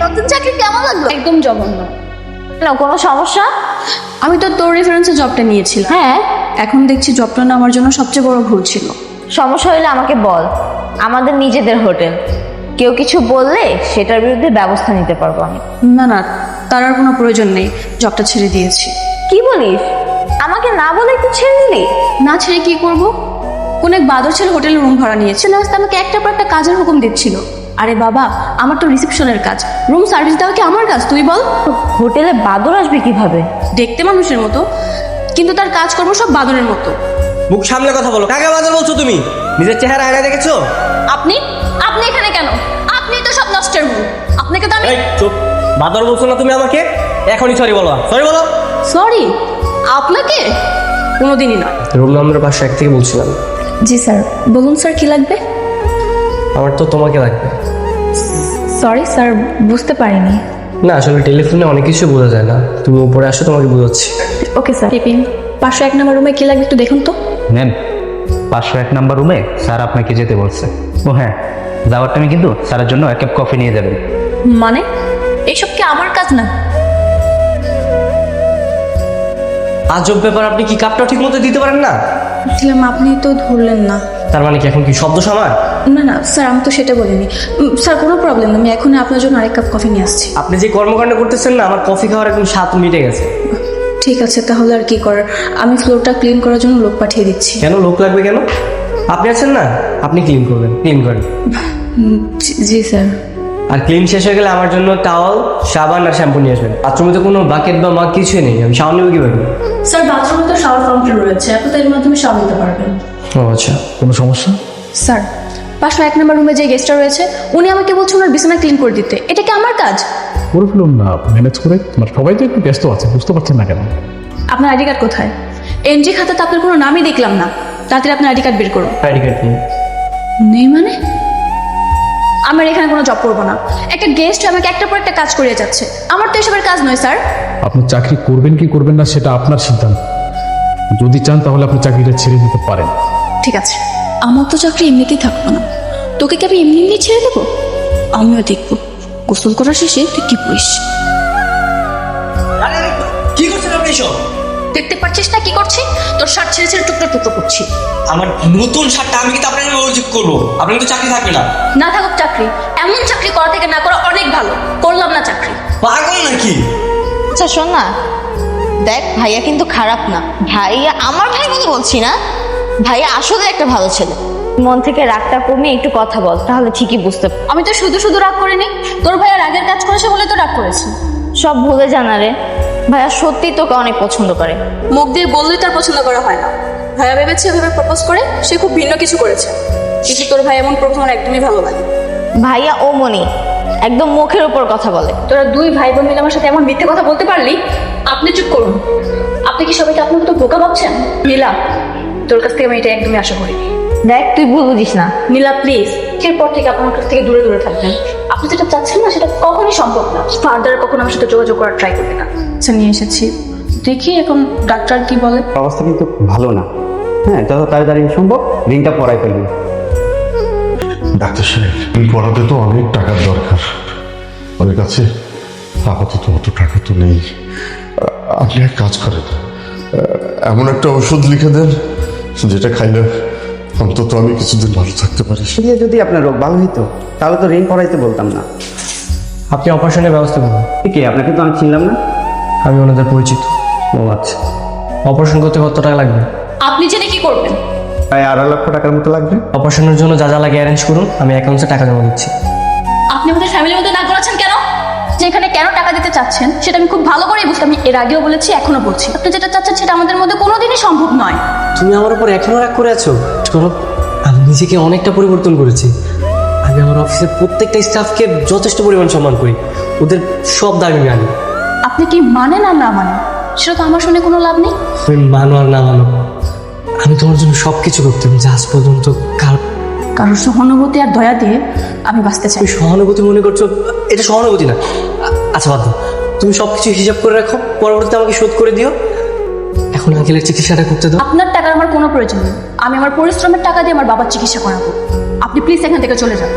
নতুন চাকরি কেমন লাগলো? একদম জঘন্য। না কোনো সমস্যা? আমি তো তোর রেফারেন্সে জবটা নিয়েছিলাম, হ্যাঁ, এখন দেখছি জবটা না আমার জন্য সবচেয়ে বড় ভুল ছিল। সমস্যা হলে আমাকে বল, আমাদের নিজেদের হোটেল, কেউ কিছু বললে সেটার বিরুদ্ধে ব্যবস্থা নিতে পারবো আমি। না না, তার আর কোনো প্রয়োজন নেই, জবটা ছেড়ে দিয়েছি। কি বলিস? আমাকে না বলে তুই ছেড়ে দিলি? না ছেড়ে কি করব? কোন এক বাদর ছেলে হোটেলে রুম ভাড়া নিয়েছিল, আমাকে একটার পর একটা কাজের হুকুম দিচ্ছিল। আরে বাবা, আমার তো রিসেপশনের কাজ, রুম সার্ভিস দেওয়া কি আমার কাজ তুই বল? হোটেলে বাদর আসবে কিভাবে? দেখতে মানুষের মতো, কিন্তু তার কাজকর্ম সব বাদরের মতো। মুখ সামলে কথা বলো। কাকে বাজার বলছো তুমি? নিজের চেহারা আয়নায় দেখেছো? আপনি আপনি এখানে কেন? আপনি তো সব নষ্টের মূল। আপনাকে তো আমি এই চুপ। বাদর বলছো না তুমি আমাকে? এখনই সরি বলো, সরি বলো। সরি আপনাকে কোনোদিনই নয়। রুম নাম্বার 501 থেকে বলছিলাম। জি স্যার, বলুন স্যার কি লাগবে? আমার তো তোমাকে লাগবে। সরি স্যার, বুঝতে পারিনি। না আসলে টেলিফোনে অনেক কিছু বোঝা যায় না, তুমি উপরে আসো, তোমাকে বোঝাচ্ছি। Okay sir. টিপিং 501 নম্বর রুমে কি লাগবে একটু দেখুন তো। ম্যাম, 501 নাম্বার রুমে স্যার আপনাকে যেতে বলছে। ও হ্যাঁ, যাওয়ার টাইমে কিন্তু স্যারের জন্য 1 কাপ কফি নিয়ে যাবেন। মানে এইসব কি আমার কাজ না? আজব ব্যাপার, আপনি কি কাপটা ঠিক মতো দিতে পারেন না? ছিলাম, আপনি তো ধরলেন না। তার মানে কি এখন কি শব্দ সামার? না না স্যার, আমি তো সেটা বলিনি। স্যার কোনো প্রবলেম না, আমি এখন আপনার জন্য আরেক কাপ কফি নিয়ে আসছি। আপনি যে কর্মকাণ্ড করতেছেন না, আমার কফি খাওয়ার একদম স্বাদ মিটে গেছে। ঠিক আছে, তাহলে আর কি করার, আমি ফ্লোরটা ক্লিন করার জন্য লোক পাঠিয়ে দিচ্ছি। কেন লোক লাগবে কেন? আপনি আছেন না, আপনি ক্লিন করবেন, ক্লিন করেন। জি স্যার। আর ক্লিন শেষ হয়ে গেলে আমার জন্য টাওয়াল, সাবান আর শ্যাম্পু নিয়ে আসবেন। বাথরুমে তো কোনো বাকেট বা মাগ কিছুই নেই, আমি শাওয়ার নেবো কিভাবে? স্যার বাথরুমে তো শাওয়ার ফাউন্টেন রয়েছে, আপনি তো এর মাধ্যমে শাওয়ার নিতে পারবেন। ও আচ্ছা। কোনো সমস্যা? স্যার 501 নম্বর রুমে যে গেস্টটা রয়েছে উনি আমাকে বলছে ওনার বিছানা ক্লিন করে দিতে, এটা কি আমার কাজ? করে ফেলুন না, ম্যানেজ করে। তোমার সবাই তো একটু ব্যস্ত আছে, বুঝতে পারছেন না কেন? আপনার আইডি কার্ড কোথায়? এন্ট্রি খাতাতে আপনার কোনো নামই দেখলাম না, তাড়াতাড়ি আপনার আইডি কার্ড বের করুন। আইডি কার্ড নিয়ে নেই মানে? আমার এখানে কোনো জব করবো না, একটা গেস্ট আমাকে একটার পর একটা কাজ করিয়ে যাচ্ছে, আমার তো এসবের কাজ নয় স্যার। আপনি চাকরি করবেন কি করবেন না সেটা আপনার সিদ্ধান্ত। যদি চান তাহলে আপনি চাকরিটা ছেড়ে দিতে পারেন। ঠিক আছে, আমার তো চাকরি এমনিতেই থাকবো না, তোকে কি আমি এমনি এমনি ছেড়ে দেবো? আমিও দেখবো গোসল করার শেষে তুই কি পড়িস। কি করছেন আপনি এসব? দেখতে পাচ্ছিস না কি করছি? তোর শার্ট ছেড়ে ছেড়ে টুকরো টুকরো করছি। আমার নতুন শার্টটা আমি কিন্তু আপনার জন্য অভিযোগ করবো, আপনার কিন্তু চাকরি থাকবে না। না থাকুক চাকরি, এমন চাকরি করা থেকে না করা অনেক ভালো, করলাম না চাকরি। পাগল নাকি? আচ্ছা শোন না, দেখ ভাইয়া কিন্তু খারাপ না, ভাইয়া আমার ভাই বলে বলছি না, ভাইয়া আসলে একটা ভালো ছেলে। মন থেকে রাগটা কমিয়ে একটু কথা বল, তাহলে ঠিকই বুঝতে পারবি। আমি তো শুধু শুধু রাগ করিনি, তোর ভাইয়া রাগের কাজ করেছে বলে তো রাগ করেছি। সব ভুলে জানা রে, ভাইয়া সত্যি তোকে অনেক পছন্দ করে। মুখ দিয়ে বললেই তার পছন্দ করা হয় না। ভাইয়া ভেবেছে এভাবে প্রপোজ করে সে খুব ভিন্ন কিছু করেছে, কিন্তু তোর ভাই এমন প্রপোজ আমার একদমই ভালো লাগে। ভাইয়া ও মনি একদম মুখের উপর কথা বলে। তোরা দুই ভাই বোন মিলে আমার সাথে এমন মিথ্যে কথা বলতে পারলি? আপনি চুপ করুন। আপনি কি সবাইকে আপনার মতো বোকা ভাবছেন? নীলা, তোর কাছ থেকে আমি এটা একদমই আশা করিনি। দেখ তুই ভুল বুঝিস না। নীলা প্লিজ, এরপর থেকে আপনার কাছ থেকে দূরে দূরে থাকবেন। আপনি যেটা চাচ্ছেন না সেটা কখনই সম্ভব না। ফার্দার কখনো আমার সাথে যোগাযোগ করার ট্রাই করবে না। আচ্ছা নিয়ে এসেছি, দেখি এখন ডাক্তার কি বলে। অবস্থা কিন্তু ভালো না। হ্যাঁ, যত তাড়াতাড়ি সম্ভব রিংটা পরাই ফেলবেন। ডাক্তার সাহেব, এই পড়াতে তো অনেক টাকার দরকার, ওর কাছে আপাতত অত টাকা তো নেই। আপনি এক কাজ করেন, এমন একটা ওষুধ লিখে দেন যেটা খাইলে অন্তত আমি কিছুদিন ভালো থাকতে পারি। দিয়ে যদি আপনার রোগ ভালো হইতো তাহলে তো রিং পরাইতে বলতাম না। আপনি অপারেশনের ব্যবস্থা করুন। ঠিক আছে, আপনাকে তো আমি চিনলাম না। আমি ওনাদের পরিচিত। ও আচ্ছা, অপারেশন করতে কত টাকা লাগবে? আপনি জেনে কি করবেন? প্রায় 2.5 লক্ষ টাকার মতো লাগবে। অপারেশনের জন্য যা যা লাগে অ্যারেঞ্জ করুন, আমি অ্যাকাউন্টে টাকা জমা দিচ্ছি। আপনি আমাদের ফ্যামিলির মধ্যে না করেছেন কেন? যেখানে কেন টাকা দিতে চাচ্ছেন সেটা আমি খুব ভালো করেই বুঝতে, আমি এর আগেও বলেছি এখনো বলছি, আপনি যেটা চাচ্ছেন সেটা আমাদের মধ্যে কোনোদিনই সম্ভব নয়। তুমি আমার উপর এখনো রাগ করে আছো? করো, আমি নিজেকে অনেকটা পরিবর্তন করেছি। আমি আমার অফিসের প্রত্যেকটা স্টাফকে যথেষ্ট পরিমাণ সম্মান করি, ওদের সব দাবি আমি আনি। আপনি কি মানেন আর না মানেন সেটা তো আমার শুনে কোনো লাভ নেই। তুমি মানো আর না মানো, আমি তোমার জন্য সব কিছু করতাম, যা আজ পর্যন্ত কারোর সহানুভূতি আর দয়া দিয়ে আমি বাঁচতে চাই। তুমি সহানুভূতি মনে করছো, এটা সহানুভূতি না। আচ্ছা বাদ দাও, তুমি সব কিছু হিসাব করে রাখো, পরবর্তীতে আমাকে শোধ করে দিও। এখন আঙ্কেলের চিকিৎসাটা করতে দাও। আপনার টাকার আমার কোনো প্রয়োজন নেই, আমি আমার পরিশ্রমের টাকা দিয়ে আমার বাবার চিকিৎসা করাবো। আপনি প্লিজ এখান থেকে চলে যান।